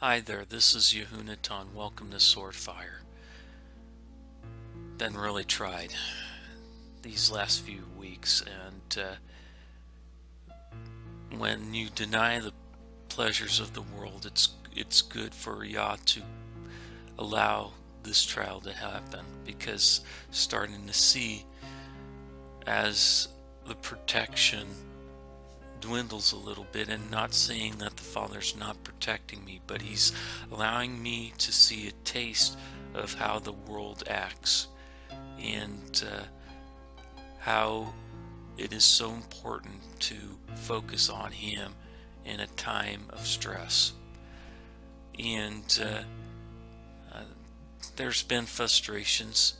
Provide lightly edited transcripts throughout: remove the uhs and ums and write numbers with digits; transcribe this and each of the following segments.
Hi there, this is Yehunatan. Welcome to Swordfire. Been really tried these last few weeks, and when you deny the pleasures of the world, it's good for Yah to allow this trial to happen, because starting to see as the protection dwindles a little bit, and not saying that the Father's not protecting me, but He's allowing me to see a taste of how the world acts, and how it is so important to focus on Him in a time of stress. And uh, there's been frustrations,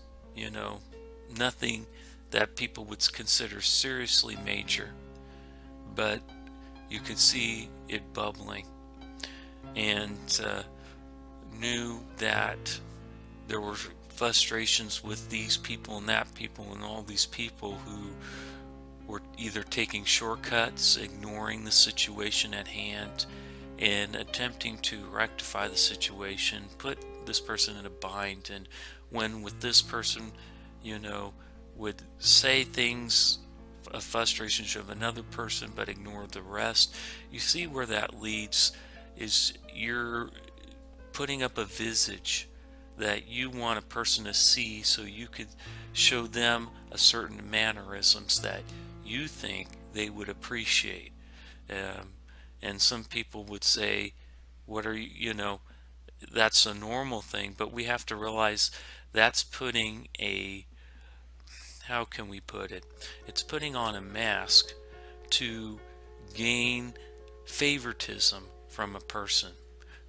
nothing that people would consider seriously major, but you could see it bubbling, and knew that there were frustrations with these people and that people and all these people who were either taking shortcuts, ignoring the situation at hand, and attempting to rectify the situation, put this person in a bind. And when with this person, would say things of frustrations of another person but ignore the rest, you see where that leads. Is you're putting up a visage that you want a person to see, so you could show them a certain mannerisms that you think they would appreciate. And some people would say, what are that's a normal thing, but we have to realize that's putting a, how can we put it? It's putting on a mask to gain favoritism from a person,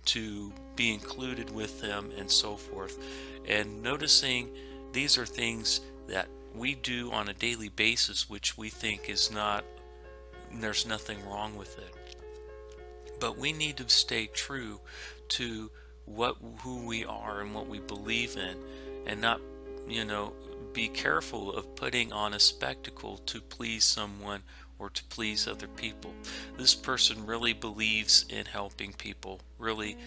to be included with them, and so forth. And noticing these are things that we do on a daily basis, which we think is not, there's nothing wrong with it. But we need to stay true to who we are and what we believe in, and not, be careful of putting on a spectacle to please someone or to please other people. This person really believes in helping people, really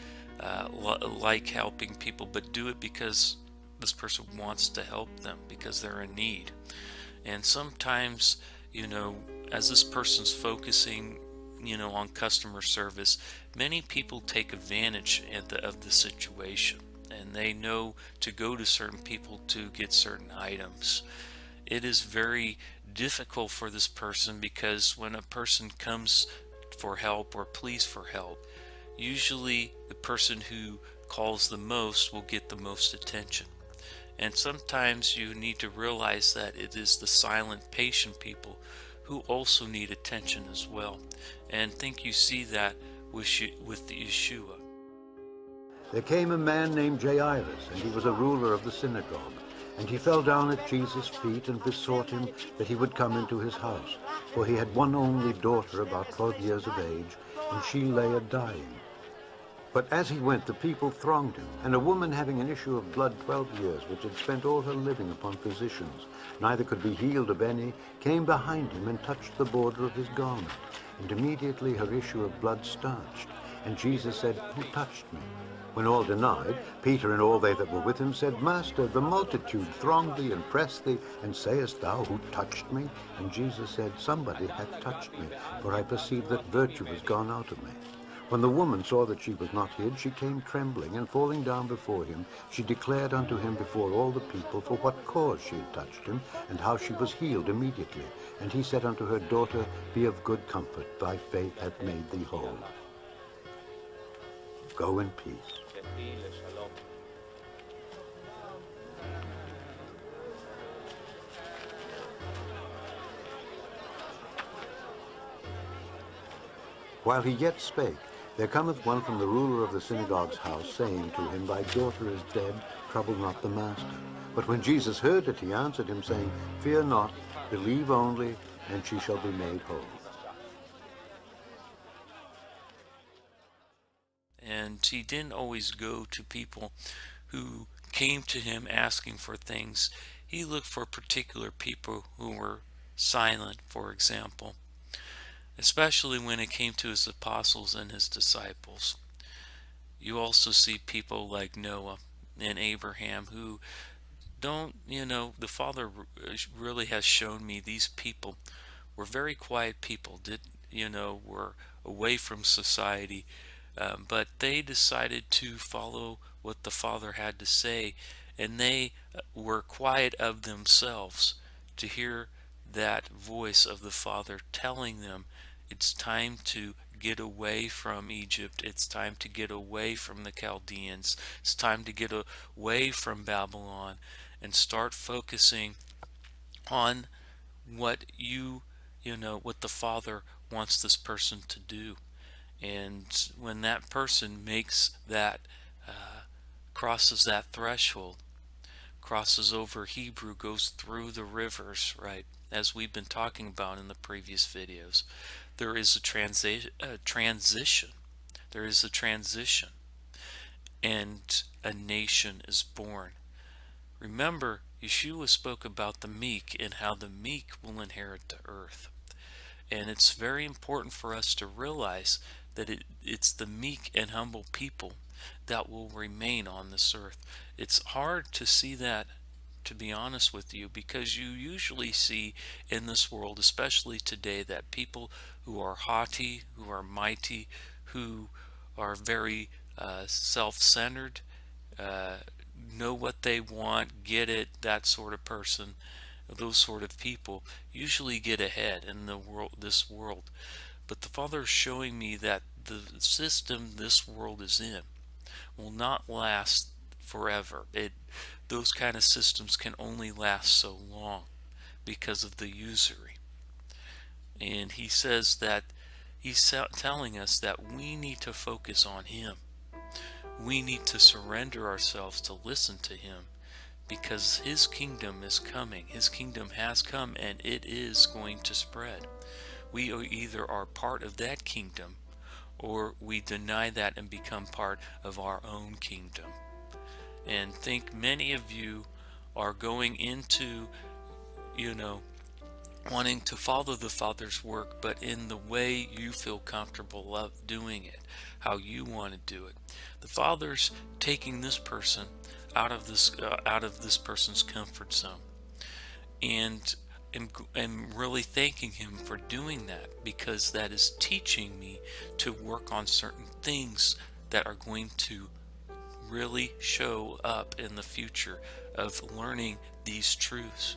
like helping people, but do it because this person wants to help them, because they're in need. And sometimes, as this person's focusing, on customer service, many people take advantage of the situation, and they know to go to certain people to get certain items. It is very difficult for this person, because when a person comes for help or pleas for help, usually the person who calls the most will get the most attention. And sometimes you need to realize that it is the silent, patient people who also need attention as well. And think you see that with the Yeshua. There came a man named Jairus, and he was a ruler of the synagogue. And he fell down at Jesus' feet and besought him that he would come into his house. For he had one only daughter, about 12 years of age, and she lay a-dying. But as he went, the people thronged him, and a woman having an issue of blood 12 years, which had spent all her living upon physicians, neither could be healed of any, came behind him and touched the border of his garment. And immediately her issue of blood stanched. And Jesus said, "Who touched me?" When all denied, Peter and all they that were with him said, "Master, the multitude thronged thee and pressed thee, and sayest thou, Who touched me?" And Jesus said, "Somebody hath touched me, for I perceive that virtue is gone out of me." When the woman saw that she was not hid, she came trembling, and falling down before him, she declared unto him before all the people for what cause she had touched him, and how she was healed immediately. And he said unto her, "Daughter, be of good comfort, thy faith hath made thee whole." Go in peace. While he yet spake, there cometh one from the ruler of the synagogue's house, saying to him, "Thy daughter is dead, trouble not the master." But when Jesus heard it, he answered him, saying, "Fear not, believe only, and she shall be made whole." And he didn't always go to people who came to him asking for things. He looked for particular people who were silent, for example, especially when it came to his apostles and his disciples. You also see people like Noah and Abraham who don't, the Father really has shown me these people were very quiet people, were away from society, but they decided to follow what the Father had to say, and they were quiet of themselves to hear that voice of the Father telling them it's time to get away from Egypt, it's time to get away from the Chaldeans, it's time to get away from Babylon and start focusing on what what the Father wants this person to do. And when that person makes that, crosses that threshold, crosses over Hebrew, goes through the rivers, right? As we've been talking about in the previous videos, there is a transition. There is a transition, and a nation is born. Remember, Yeshua spoke about the meek and how the meek will inherit the earth. And it's very important for us to realize that it's the meek and humble people that will remain on this earth. It's hard to see that, to be honest with you, because you usually see in this world, especially today, that people who are haughty, who are mighty, who are very self-centered, uh, know what they want, get it, that sort of person, those sort of people usually get ahead in this world. But the Father is showing me that the system this world is in will not last forever. Those kind of systems can only last so long because of the usury. And he says that he's telling us that we need to focus on him. We need to surrender ourselves to listen to him, because his kingdom is coming. His kingdom has come, and it is going to spread. We either are part of that kingdom, or we deny that and become part of our own kingdom. And think many of you are going into, wanting to follow the Father's work, but in the way you feel comfortable of doing it, how you want to do it. The Father's taking this person out of this person's comfort zone, and am really thanking him for doing that, because that is teaching me to work on certain things that are going to really show up in the future of learning these truths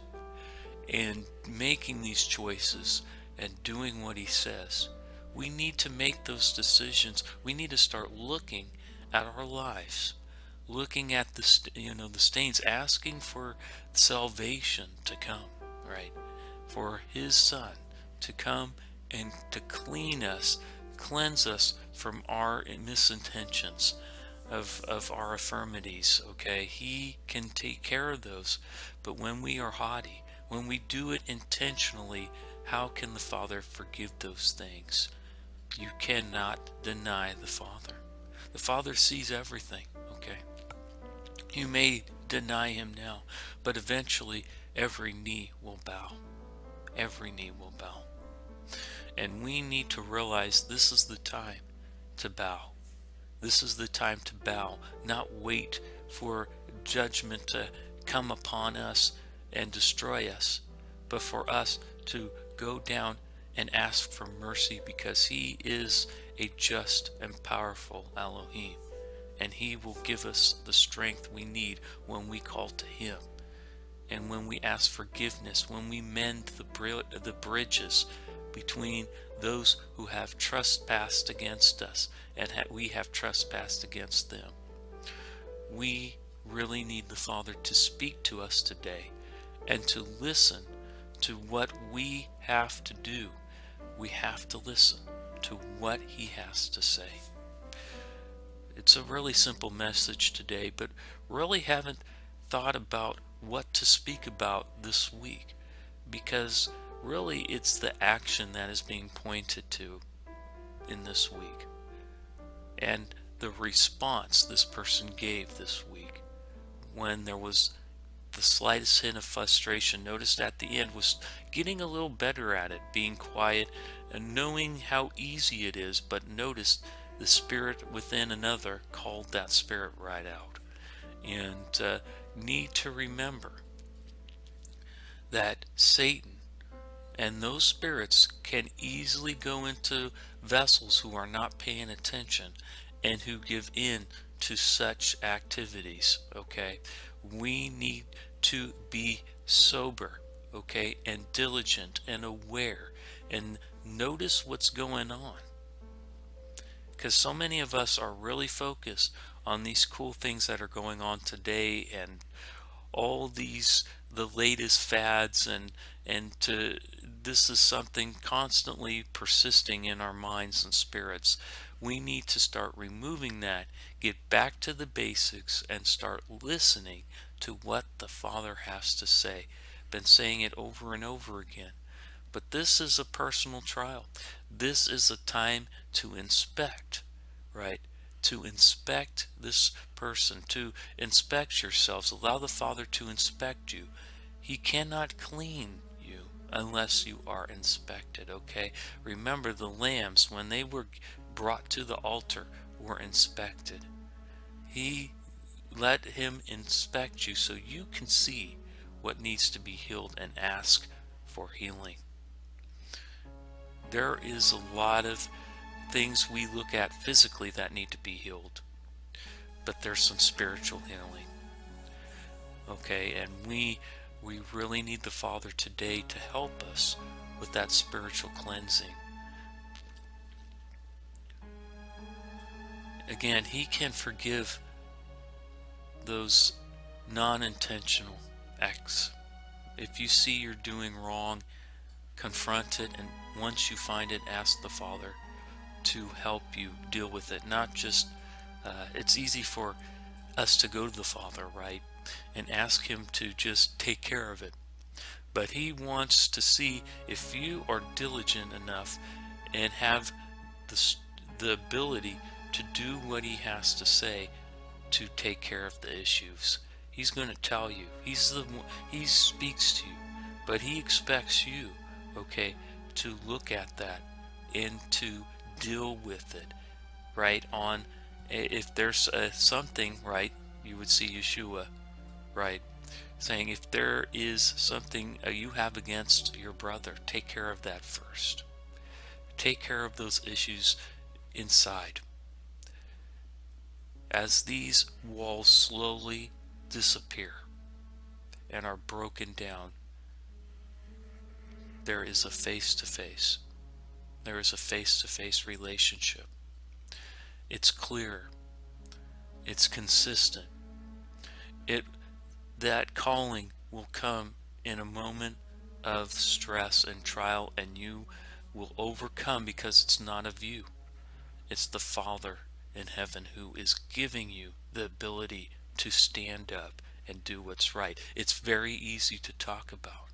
and making these choices and doing what he says. We need to make those decisions. We need to start looking at our lives, looking at the stains, asking for salvation to come, right? For his Son to come and to cleanse us from our misintentions, of our infirmities, okay? He can take care of those. But when we are haughty, when we do it intentionally, how can the Father forgive those things? You cannot deny the Father. The Father sees everything, okay? You may deny him now, but eventually every knee will bow. Every knee will bow. And we need to realize this is the time to bow. This is the time to bow, not wait for judgment to come upon us and destroy us, but for us to go down and ask for mercy, because he is a just and powerful Elohim, and he will give us the strength we need when we call to him, and when we ask forgiveness, when we mend the bridges between those who have trespassed against us and we have trespassed against them. We really need the Father to speak to us today and to listen to what we have to do. We have to listen to what he has to say. It's a really simple message today, but really haven't thought about what to speak about this week, because really it's the action that is being pointed to in this week, and the response this person gave this week when there was the slightest hint of frustration. Noticed at the end was getting a little better at it, being quiet and knowing how easy it is, but noticed the spirit within another called that spirit right out. And need to remember that Satan and those spirits can easily go into vessels who are not paying attention and who give in to such activities. Okay, we need to be sober, okay, and diligent and aware and notice what's going on, because so many of us are really focused on these cool things that are going on today and all these the latest fads, and to this is something constantly persisting in our minds and spirits. We need to start removing that, get back to the basics, and start listening to what the Father has to say. Been saying it over and over again. But this is a personal trial. This is a time to inspect, right? To inspect this person, to inspect yourselves. Allow the Father to inspect you. He cannot clean you unless you are inspected, okay? Remember, the lambs, when they were brought to the altar, were inspected. He let him inspect you so you can see what needs to be healed and ask for healing. There is a lot of things we look at physically that need to be healed, but there's some spiritual healing, okay? And we really need the Father today to help us with that spiritual cleansing. Again, He can forgive those non-intentional acts. If you see you're doing wrong, confront it, and once you find it, ask the Father to help you deal with it. Not just, it's easy for us to go to the Father, right, and ask Him to just take care of it. But He wants to see if you are diligent enough and have the ability to do what He has to say to take care of the issues. He's going to tell you. He speaks to you, but He expects you, okay, to look at that and to deal with it, right? On if there's something, right, you would see Yeshua, right, saying if there is something you have against your brother, take care of that first. Take care of those issues inside. As these walls slowly disappear and are broken down, there is a face-to-face. There is a face-to-face relationship. It's clear. It's consistent. That calling will come in a moment of stress and trial, and you will overcome because it's not of you. It's the Father in heaven who is giving you the ability to stand up and do what's right. It's very easy to talk about,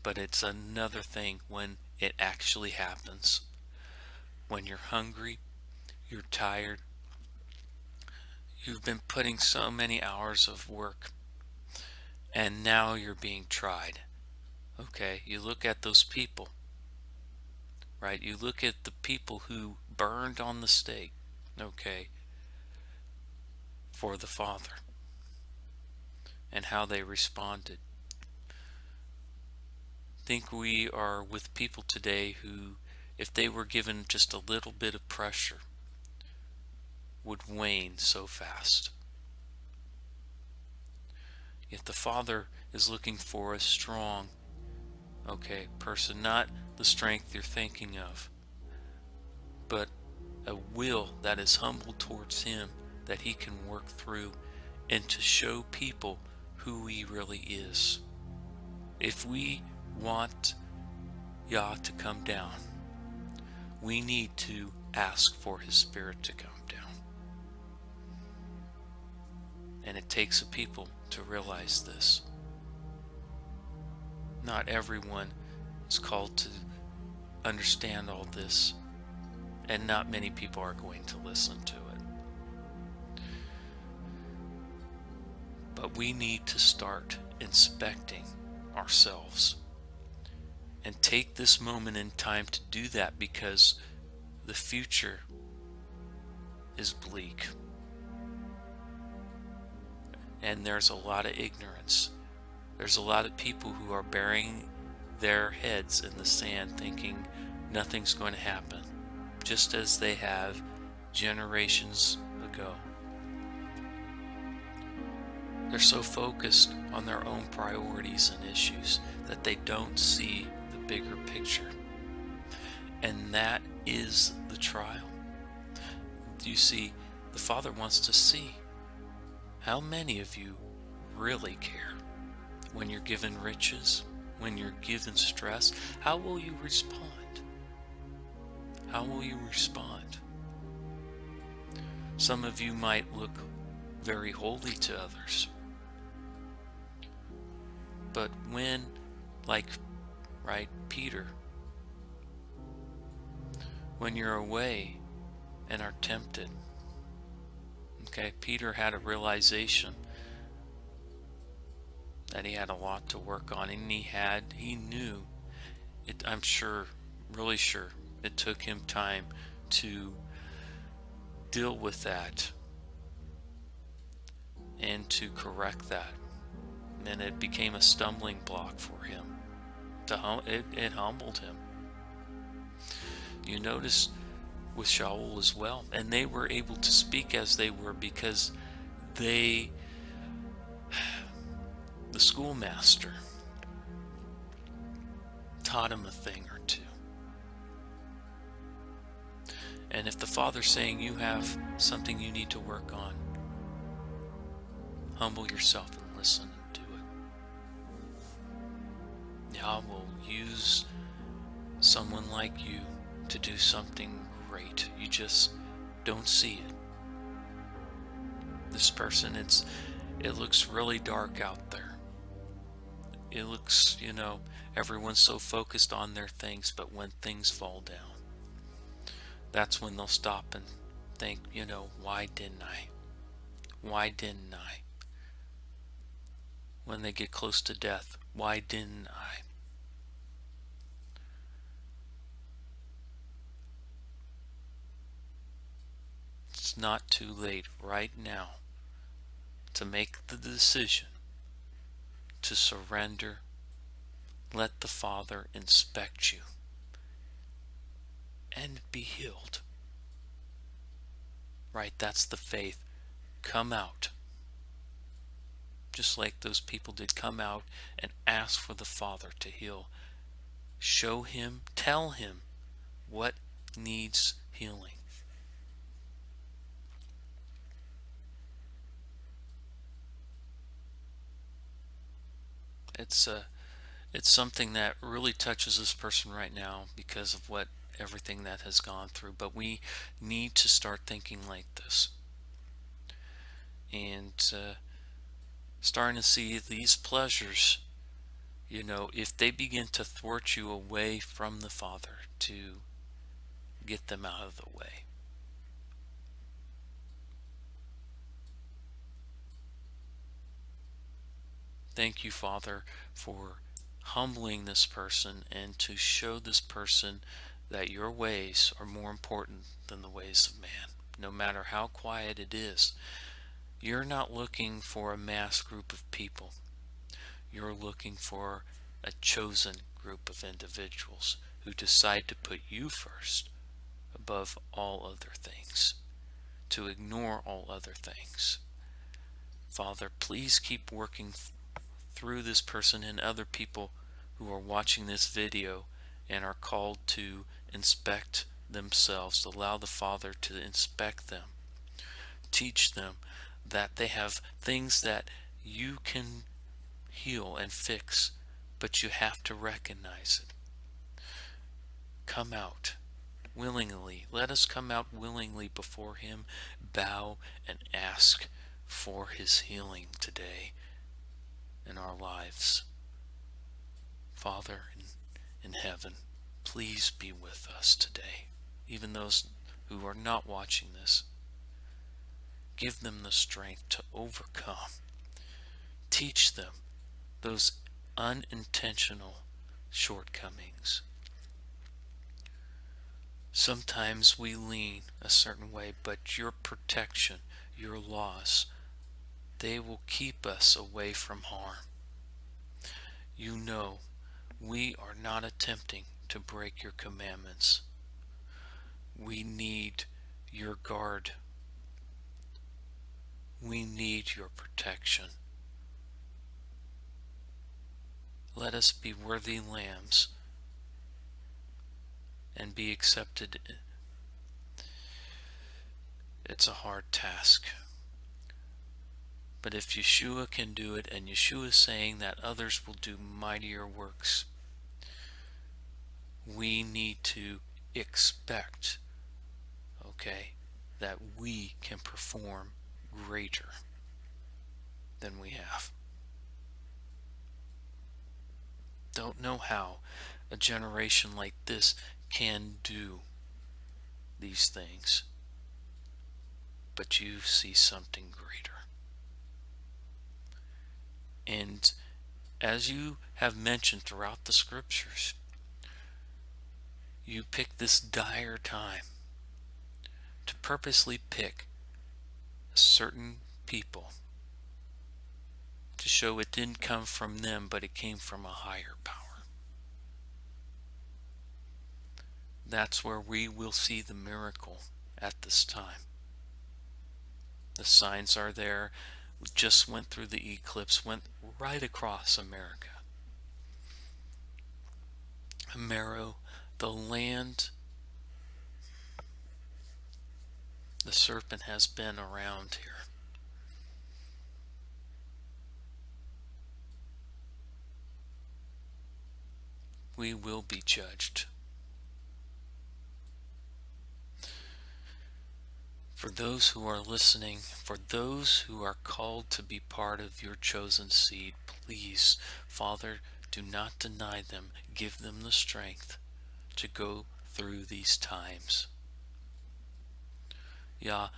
but it's another thing when it actually happens. When you're hungry, you're tired, you've been putting so many hours of work, and now you're being tried. Okay, you look at those people, right? You look at the people who burned on the stake, okay, for the Father, and how they responded. Think we are with people today who, if they were given just a little bit of pressure, would wane so fast. Yet the Father is looking for a strong, okay, person, not the strength you're thinking of, but a will that is humble towards Him, that He can work through, and to show people who He really is. If we want Yah to come down, we need to ask for His Spirit to come down. And it takes a people to realize this. Not everyone is called to understand all this, and not many people are going to listen to it. But we need to start inspecting ourselves and take this moment in time to do that, because the future is bleak, and there's a lot of ignorance. There's a lot of people who are burying their heads in the sand thinking nothing's going to happen, just as they have generations ago. They're so focused on their own priorities and issues that they don't see the bigger picture. And that is the trial. You see, the Father wants to see how many of you really care. When you're given riches, when you're given stress, how will you respond? How will you respond? Some of you might look very holy to others. But when, like, right, Peter, when you're away and are tempted, okay, Peter had a realization that he had a lot to work on, and he knew it. I'm sure, really sure, it took him time to deal with that and to correct that, and it became a stumbling block for him. It humbled him. You notice with Shaul as well, and they were able to speak as they were because the schoolmaster taught him a thing or two. And if the Father's saying you have something you need to work on, humble yourself and listen and do it. Yah will use someone like you to do something great. You just don't see it. This person, it looks really dark out there. It looks, everyone's so focused on their things, but when things fall down, that's when they'll stop and think, why didn't I? Why didn't I? When they get close to death, why didn't I? It's not too late right now to make the decision to surrender. Let the Father inspect you and be healed. Right, that's the faith. Come out. Just like those people did, come out and ask for the Father to heal. Show him, tell him what needs healing. It's something that really touches this person right now because of everything that has gone through. But we need to start thinking like this, and starting to see these pleasures. If they begin to thwart you away from the Father, to get them out of the way. Thank you, Father, for humbling this person and to show this person that your ways are more important than the ways of man. No matter how quiet it is, you're not looking for a mass group of people. You're looking for a chosen group of individuals who decide to put you first above all other things, to ignore all other things. Father, please keep working through this person and other people who are watching this video and are called to inspect themselves. Allow the Father to inspect them. Teach them that they have things that you can heal and fix, but you have to recognize it. Come out willingly. Let us come out willingly before him, bow and ask for his healing today in our lives. Father in heaven, please be with us today. Even those who are not watching this, give them the strength to overcome. Teach them those unintentional shortcomings. Sometimes we lean a certain way, but your protection, your laws, they will keep us away from harm. You know, we are not attempting to break your commandments. We need your guard. We need your protection. Let us be worthy lambs and be accepted. It's a hard task. But if Yeshua can do it, and Yeshua is saying that others will do mightier works, we need to expect, okay, that we can perform greater than we have. Don't know how a generation like this can do these things, but you see something greater. And as you have mentioned throughout the scriptures, you pick this dire time to purposely pick certain people to show it didn't come from them, but it came from a higher power. That's where we will see the miracle at this time. The signs are there. We just went through the eclipse, went right across America. Amero, the land, the serpent has been around here. We will be judged. For those who are listening, for those who are called to be part of your chosen seed, please, Father, do not deny them. Give them the strength to go through these times. Yah,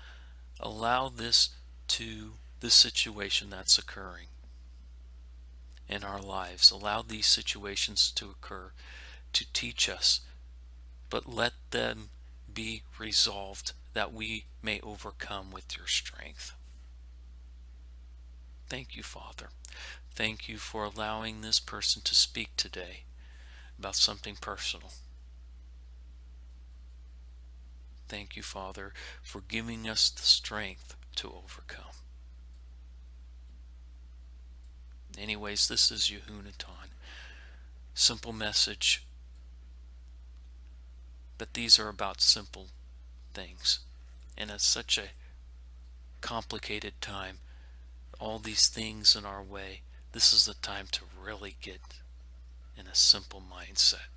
allow this situation that's occurring in our lives. Allow these situations to occur to teach us, but let them be resolved that we may overcome with your strength. Thank you, Father. Thank you for allowing this person to speak today about something personal. Thank you, Father, for giving us the strength to overcome. Anyways, this is Yehunaton. Simple message, but these are about simple things. And it's such a complicated time. All these things in our way. This is the time to really get in a simple mindset.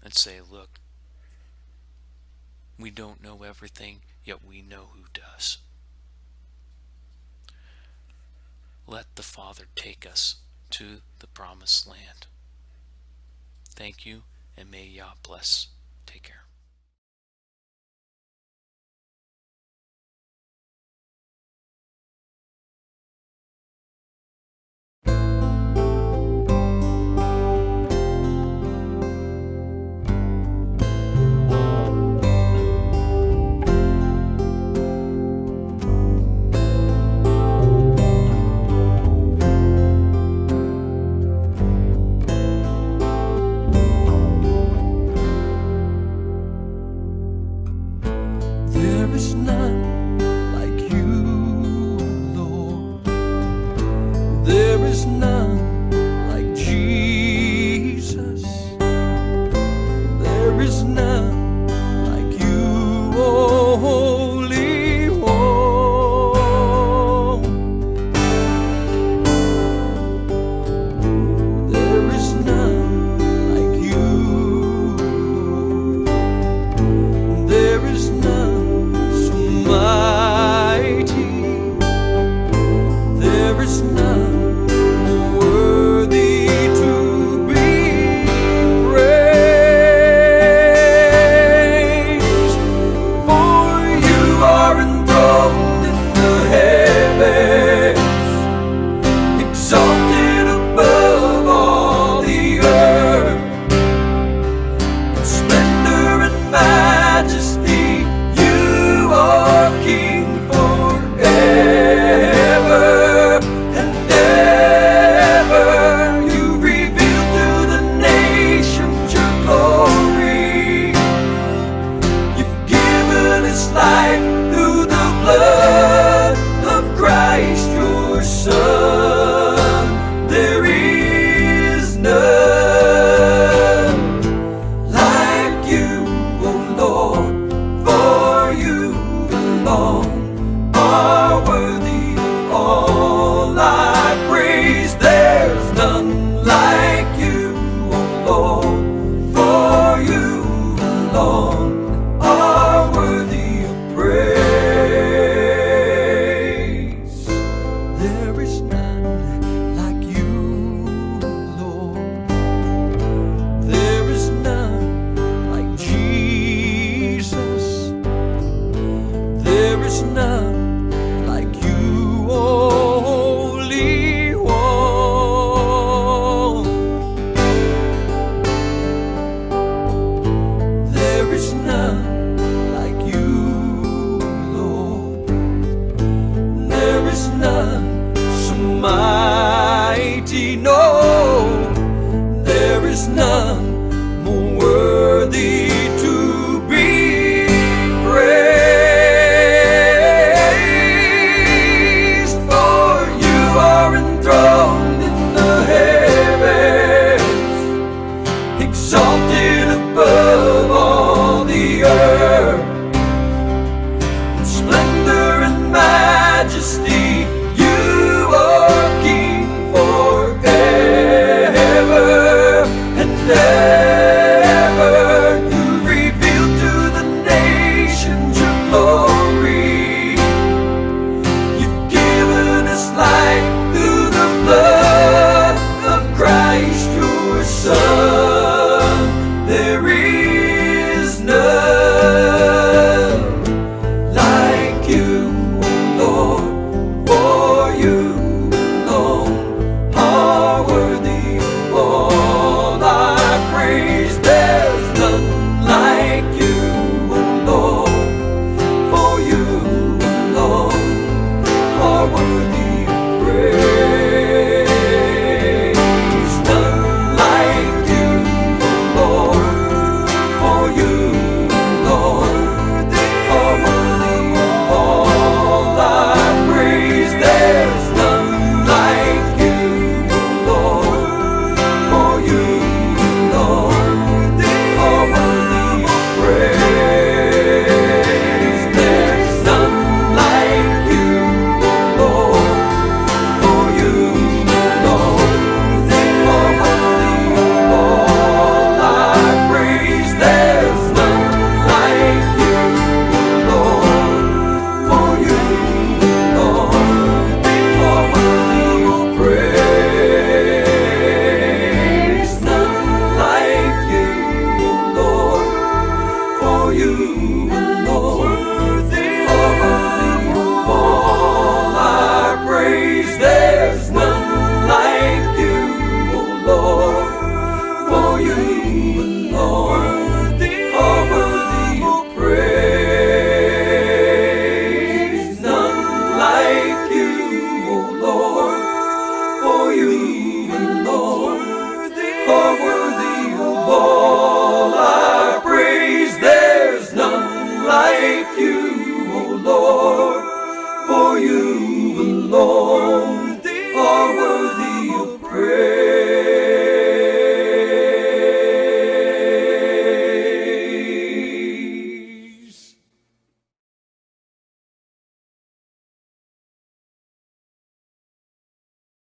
And say, look, we don't know everything, yet we know who does. Let the Father take us to the promised land. Thank you, and may Yah bless. Take care. There is none like you, Lord. There is none like Jesus. There is none like you, oh Holy One. There is none like you, Lord. There is none mighty. There is none There is none like you, Lord. There is none like Jesus. There is none like you, Holy One. There is none like you, Lord. There is none so mighty, no, there is none